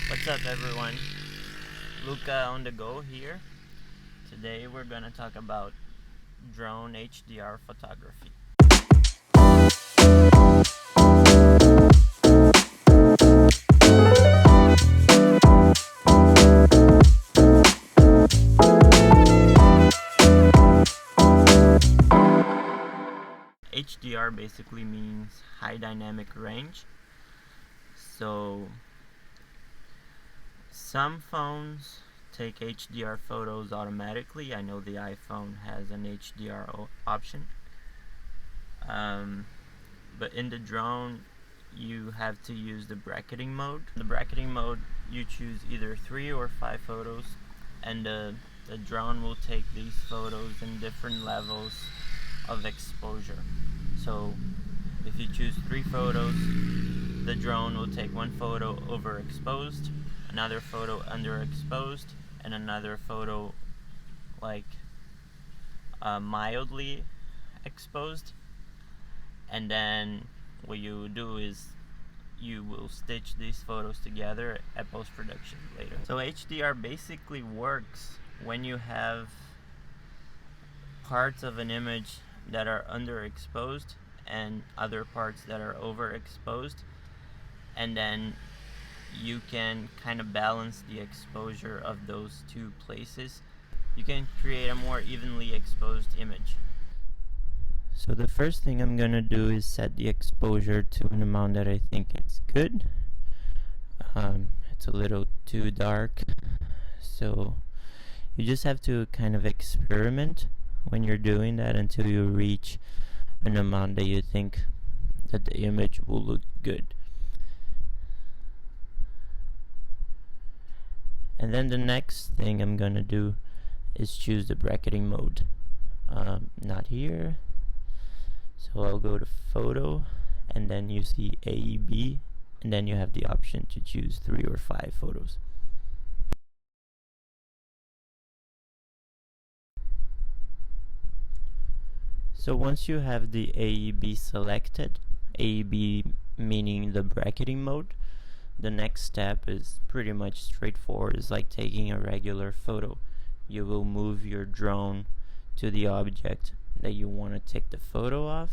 What's up everyone, Luca on the go here. Today we're gonna talk about drone HDR photography. HDR basically means high dynamic range. So some phones take HDR photos automatically. I know the iPhone has an HDR option. But in the drone you have to use the bracketing mode. The bracketing mode, you choose either 3 or 5 photos, and the drone will take these photos in different levels of exposure. So if you choose 3 photos, the drone will take one photo overexposed, another photo underexposed, and another photo like mildly exposed. And then what you do is you will stitch these photos together at post-production later. So HDR basically works when you have parts of an image that are underexposed and other parts that are overexposed, and then you can kind of balance the exposure of those two places. You can create a more evenly exposed image. So the first thing I'm gonna do is set the exposure to an amount that I think it's good. It's a little too dark, so you just have to kind of experiment when you're doing that until you reach an amount that you think that the image will look good. And then the next thing I'm gonna do is choose the bracketing mode. Not here. So I'll go to photo, and then you see AEB, and then you have the option to choose 3 or 5 photos. So once you have the AEB selected, AEB meaning the bracketing mode, the next step is pretty much straightforward. It's like taking a regular photo. You will move your drone to the object that you want to take the photo of,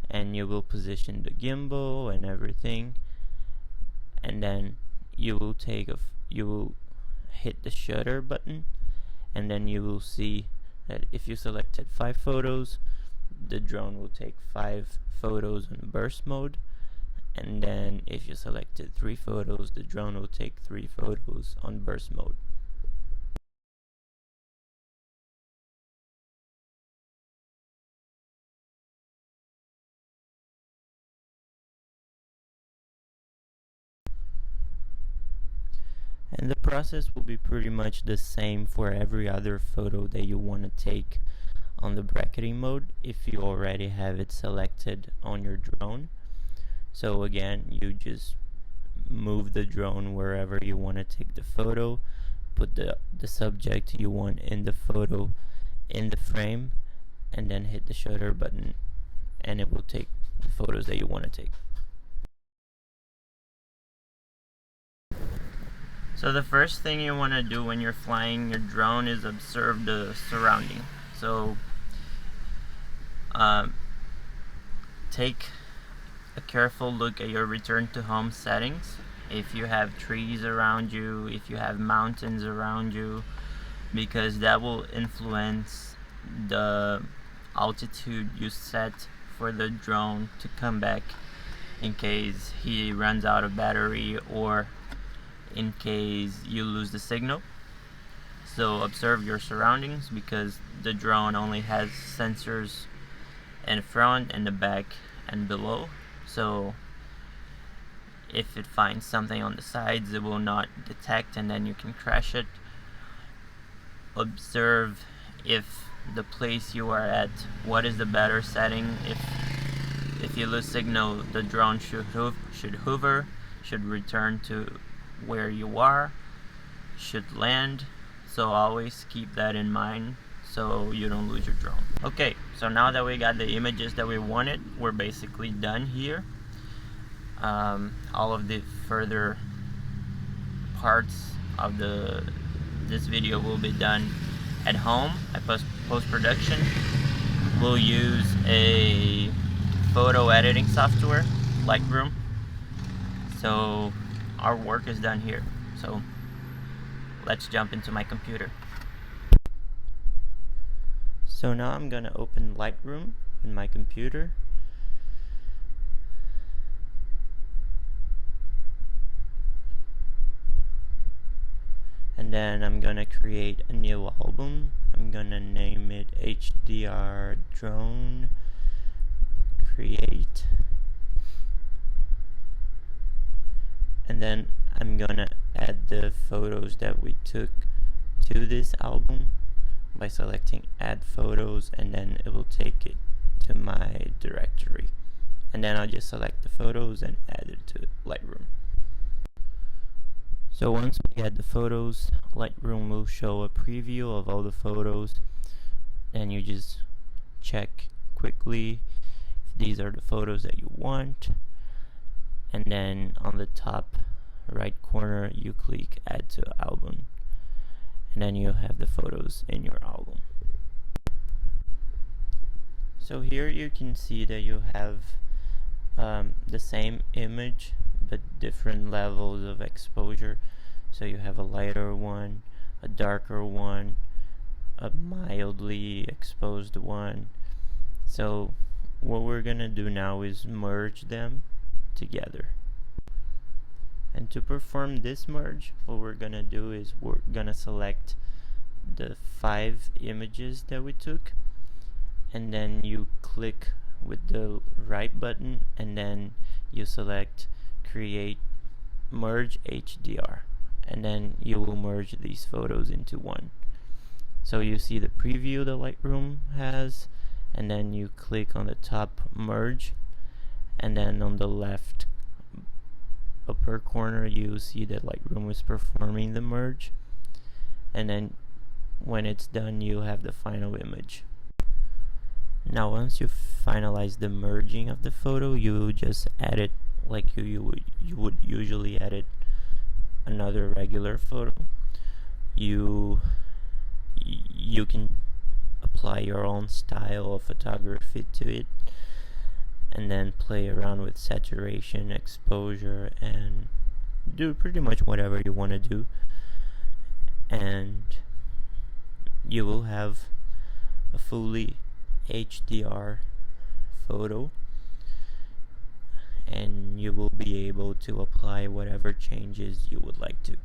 and you will position the gimbal and everything, and then you will hit the shutter button, and then you will see that if you selected 5 photos, the drone will take 5 photos in burst mode, and then if you selected 3 photos, the drone will take 3 photos on burst mode. And the process will be pretty much the same for every other photo that you want to take on the bracketing mode if you already have it selected on your drone. So again, you just move the drone wherever you want to take the photo, put the subject you want in the photo in the frame, and then hit the shutter button, and it will take the photos that you want to take. So the first thing you want to do when you're flying your drone is observe the surrounding. So take a careful look at your return to home settings. If you have trees around you, if you have mountains around you, because that will influence the altitude you set for the drone to come back in case he runs out of battery or in case you lose the signal. So observe your surroundings, because the drone only has sensors in front and the back and below. So if it finds something on the sides, it will not detect, and then you can crash it. Observe if the place you are at, what is the better setting. If you lose signal, the drone should hover, should return to where you are, should land. So always keep that in mind so you don't lose your drone. Okay, so now that we got the images that we wanted, we're basically done here. All of the further parts of this video will be done at home at post-production. We'll use a photo editing software, Lightroom. So our work is done here. So let's jump into my computer. So now I'm gonna open Lightroom in my computer. And then I'm gonna create a new album. I'm gonna name it HDR Drone Create. And then I'm gonna add the photos that we took to this album by selecting add photos, and then it will take it to my directory. And then I'll just select the photos and add it to Lightroom. So once we add the photos, Lightroom will show a preview of all the photos, and you just check quickly if these are the photos that you want, and then on the top right corner you click add to album, and then you have the photos in your album. So here you can see that you have the same image but different levels of exposure. So you have a lighter one, a darker one, a mildly exposed one. So what we're gonna do now is merge them together. And to perform this merge, what we're gonna do is we're gonna select the 5 images that we took, and then you click with the right button, and then you select create merge HDR, and then you will merge these photos into one. So you see the preview that Lightroom has, and then you click on the top merge, and then on the left upper corner you see that Lightroom is performing the merge, and then when it's done you have the final image. Now once you finalize the merging of the photo, you just add it like you would usually edit another regular photo. You can apply your own style of photography to it, and then play around with saturation, exposure, and do pretty much whatever you want to do, and you will have a fully HDR photo, and you will be able to apply whatever changes you would like to.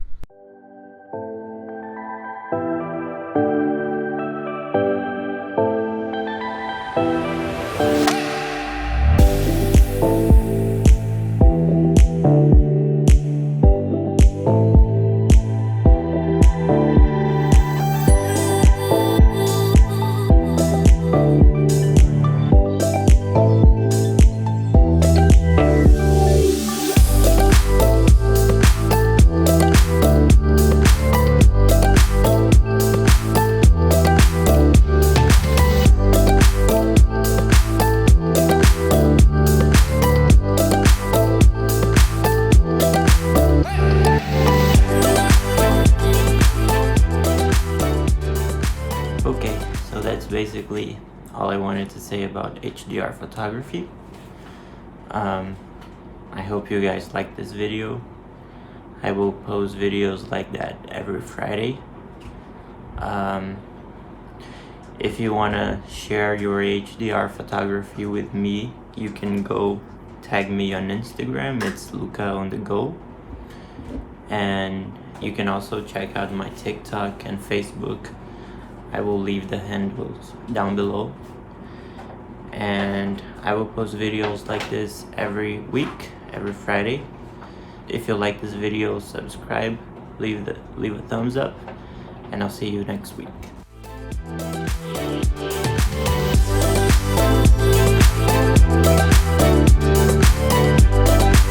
Okay, so that's basically all I wanted to say about HDR photography. I hope you guys liked this video. I will post videos like that every Friday. If you want to share your HDR photography with me, you can go tag me on Instagram. It's Luca_on_the_go. And you can also check out my TikTok and Facebook. I will leave the handles down below, and I will post videos like this every week, every Friday. If you like this video, subscribe, leave a thumbs up, and I'll see you next week.